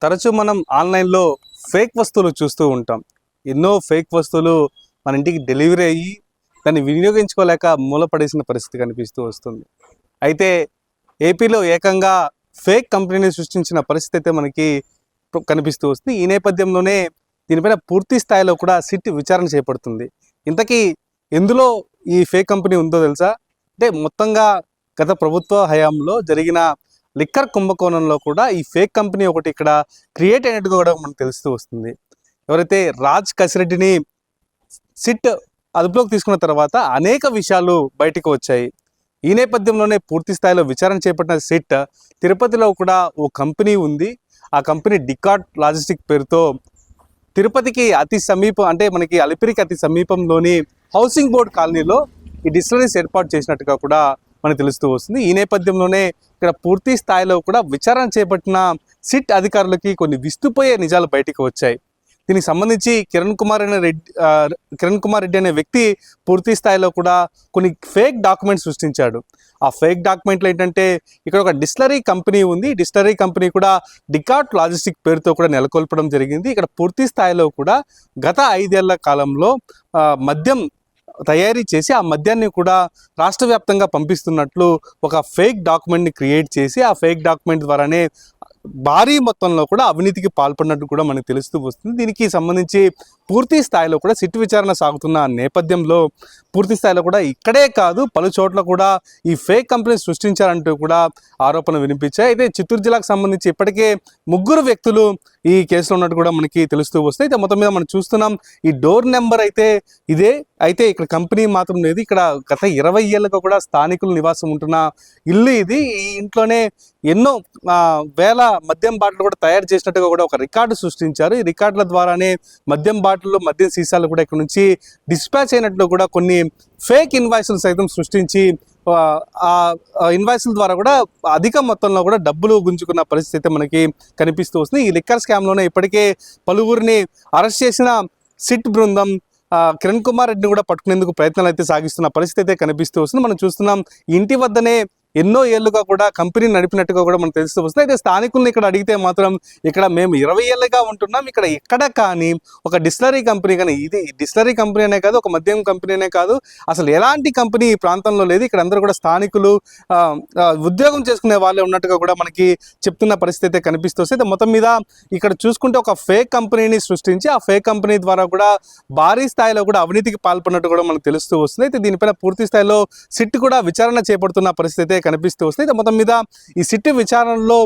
తరచూ మనం ఆన్లైన్లో ఫేక్ వస్తువులు చూస్తూ ఉంటాం. ఎన్నో ఫేక్ వస్తువులు మన ఇంటికి డెలివరీ అయ్యి దాన్ని వినియోగించుకోలేక మూలపడేసిన పరిస్థితి కనిపిస్తూ వస్తుంది. అయితే ఏపీలో ఏకంగా ఫేక్ కంపెనీని సృష్టించిన పరిస్థితి అయితే మనకి కనిపిస్తూ వస్తుంది. ఈ నేపథ్యంలోనే దీనిపైన పూర్తి స్థాయిలో కూడా సిట్ విచారణ చేపడుతుంది. ఇంతకీ ఎందులో ఈ ఫేక్ కంపెనీ ఉందో తెలుసా? అంటే మొత్తంగా గత ప్రభుత్వ హయాంలో జరిగిన లిక్కర్ కుంభకోణంలో కూడా ఈ ఫేక్ కంపెనీ ఒకటి ఇక్కడ క్రియేట్ అయినట్టుగా కూడా మనకు తెలుస్తూ వస్తుంది. ఎవరైతే రాజ్ కసిరెడ్డిని సిట్ అదుపులోకి తీసుకున్న తర్వాత అనేక విషయాలు బయటకు వచ్చాయి. ఈ నేపథ్యంలోనే పూర్తి స్థాయిలో విచారణ చేపట్టిన సిట్ తిరుపతిలో కూడా ఓ కంపెనీ ఉంది. ఆ కంపెనీ డికాట్ లాజిస్టిక్ పేరుతో తిరుపతికి అతి సమీపం, అంటే మనకి అలిపిరికి అతి సమీపంలోని హౌసింగ్ బోర్డ్ కాలనీలో ఈ డిస్టిలరీస్ ఏర్పాటు చేసినట్టుగా కూడా మనకు తెలుస్తూ వస్తుంది. ఈ నేపథ్యంలోనే ఇక్కడ పూర్తి స్థాయిలో కూడా విచారణ చేపట్టిన సిట్ అధికారులకి కొన్ని విస్తుపోయే నిజాలు బయటకు వచ్చాయి. దీనికి సంబంధించి కిరణ్ కుమార్ రెడ్డి అనే వ్యక్తి పూర్తి స్థాయిలో కూడా కొన్ని ఫేక్ డాక్యుమెంట్స్ సృష్టించాడు. ఆ ఫేక్ డాక్యుమెంట్లు ఏంటంటే, ఇక్కడ ఒక డిస్టిలరీ కంపెనీ ఉంది. డిస్టిలరీ కంపెనీ కూడా డికాట్ లాజిస్టిక్ పేరుతో కూడా నెలకొల్పడం జరిగింది. ఇక్కడ పూర్తి స్థాయిలో కూడా గత 5 ఏళ్ల కాలంలో మద్యం తయారీ చేసి ఆ మద్యాన్ని కూడా రాష్ట్ర వ్యాప్తంగా పంపిస్తున్నట్లు ఒక ఫేక్ డాక్యుమెంట్ని క్రియేట్ చేసి ఆ ఫేక్ డాక్యుమెంట్ ద్వారానే భారీ మొత్తంలో కూడా అవినీతికి పాల్పడినట్టు కూడా మనకు తెలుస్తూ వస్తుంది. దీనికి సంబంధించి పూర్తి స్థాయిలో కూడా సిట్ విచారణ సాగుతున్న నేపథ్యంలో పూర్తి స్థాయిలో కూడా ఇక్కడే కాదు పలు చోట్ల కూడా ఈ ఫేక్ కంపెనీ సృష్టించారంటూ కూడా ఆరోపణలు వినిపించాయి. అయితే చిత్తూరు జిల్లాకు సంబంధించి ఇప్పటికే 3 వ్యక్తులు ఈ కేసులో ఉన్నట్టు కూడా మనకి తెలుస్తూ వస్తాయి. అయితే మొత్తం మీద మనం చూస్తున్నాం, ఈ డోర్ నెంబర్ అయితే ఇదే. అయితే ఇక్కడ కంపెనీ మాత్రం లేదు. ఇక్కడ గత 20 ఏళ్ళగా కూడా స్థానికులు నివాసం ఉంటున్న ఇల్లు ఇది. ఈ ఇంట్లోనే ఎన్నో వేల మద్యం బాటిల్ కూడా తయారు చేసినట్టుగా కూడా ఒక రికార్డు సృష్టించారు. ఈ రికార్డుల ద్వారానే మద్యం బాటిల్, మద్యం సీసాలు కూడా ఇక్కడ నుంచి డిస్పాచ్ అయినట్లు కూడా కొన్ని ఫేక్ ఇన్వాయిస్లు సైతం సృష్టించి ఆ ఇన్వాయిస్ల ద్వారా కూడా అధిక మొత్తంలో కూడా డబ్బులు గుంజుకున్న పరిస్థితి అయితే మనకి కనిపిస్తూ వస్తుంది. ఈ లిక్కర్ స్కామ్లోనే ఇప్పటికే పలువురిని అరెస్ట్ చేసిన సిట్ బృందం కిరణ్ కుమార్ రెడ్డిని కూడా పట్టుకునేందుకు ప్రయత్నాలు అయితే సాగిస్తున్న పరిస్థితి అయితే కనిపిస్తూ వస్తుంది. మనం చూస్తున్నాం, ఇంటి వద్దనే ఎన్నో ఏళ్ళుగా కూడా కంపెనీ నడిపినట్టుగా కూడా మనకు తెలుస్తూ వస్తుంది. అయితే స్థానికుల్ని ఇక్కడ అడిగితే మాత్రం ఇక్కడ మేము 20 ఏళ్ళుగా ఉంటున్నాం, ఇక్కడ ఎక్కడ కానీ ఒక డిస్టిలరీ కంపెనీ కానీ, ఇది డిస్టిలరీ కంపెనీ అనే కాదు, ఒక మద్యం కంపెనీ అనే కాదు, అసలు ఎలాంటి కంపెనీ ఈ ప్రాంతంలో లేదు. ఇక్కడ అందరూ కూడా స్థానికులు ఉద్యోగం చేసుకునే వాళ్ళే ఉన్నట్టుగా కూడా మనకి చెప్తున్న పరిస్థితి అయితే కనిపిస్తూ వస్తుంది. మొత్తం మీద ఇక్కడ చూసుకుంటే ఒక ఫేక్ కంపెనీని సృష్టించి ఆ ఫేక్ కంపెనీ ద్వారా కూడా భారీ స్థాయిలో కూడా అవినీతికి పాల్పడినట్టు కూడా మనకు తెలుస్తూ వస్తుంది. అయితే దీనిపైన పూర్తి స్థాయిలో సిట్ కూడా విచారణ చేపడుతున్న పరిస్థితి కనిపిస్తూ వస్తుంది. మొత్తం మీద ఈ సిట్ విచారణలో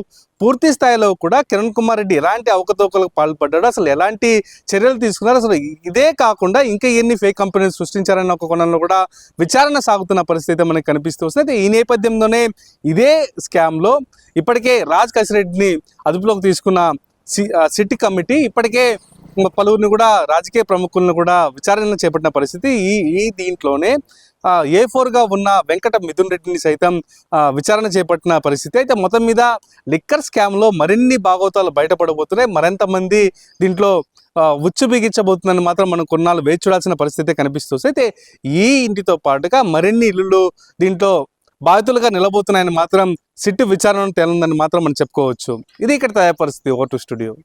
పూర్తి స్థాయిలో కూడా కిరణ్ కుమార్ రెడ్డి ఎలాంటి అవకతవకలకు పాల్పడ్డాడు, అసలు ఎలాంటి చర్యలు తీసుకున్నారు, అసలు ఇదే కాకుండా ఇంకా ఎన్ని ఫేక్ కంపెనీలు సృష్టించారన్న ఒక కోణంలో కూడా విచారణ సాగుతున్న పరిస్థితి మనకు కనిపిస్తూ వస్తుంది. ఈ నేపథ్యంలోనే ఇదే స్కామ్లో ఇప్పటికే రాజ్ కసిరెడ్డిని అదుపులోకి తీసుకున్న సిట్ కమిటీ ఇప్పటికే పలువురిని కూడా రాజకీయ ప్రముఖులను కూడా విచారణ చేపట్టిన పరిస్థితి. ఈ దీంట్లోనే A4గా ఉన్న వెంకట మిథున్ రెడ్డిని సైతం విచారణ చేపట్టిన పరిస్థితి. అయితే మొత్తం మీద లిక్కర్ స్కామ్లో మరిన్ని భాగవతాలు బయటపడబోతున్నాయి. మరింతమంది దీంట్లో ఉచ్చు బిగించబోతుందని మాత్రం మనం కొన్నాళ్ళు వేచి చూడాల్సిన పరిస్థితి కనిపిస్తుంది. అయితే ఈ ఇంటితో పాటుగా మరిన్ని ఇల్లులు దీంట్లో బాధితులుగా నిలబోతున్నాయని మాత్రం సిట్ విచారణ తేలిందని మాత్రం మనం చెప్పుకోవచ్చు. ఇది ఇక్కడ తయారు పరిస్థితి. Vote studio.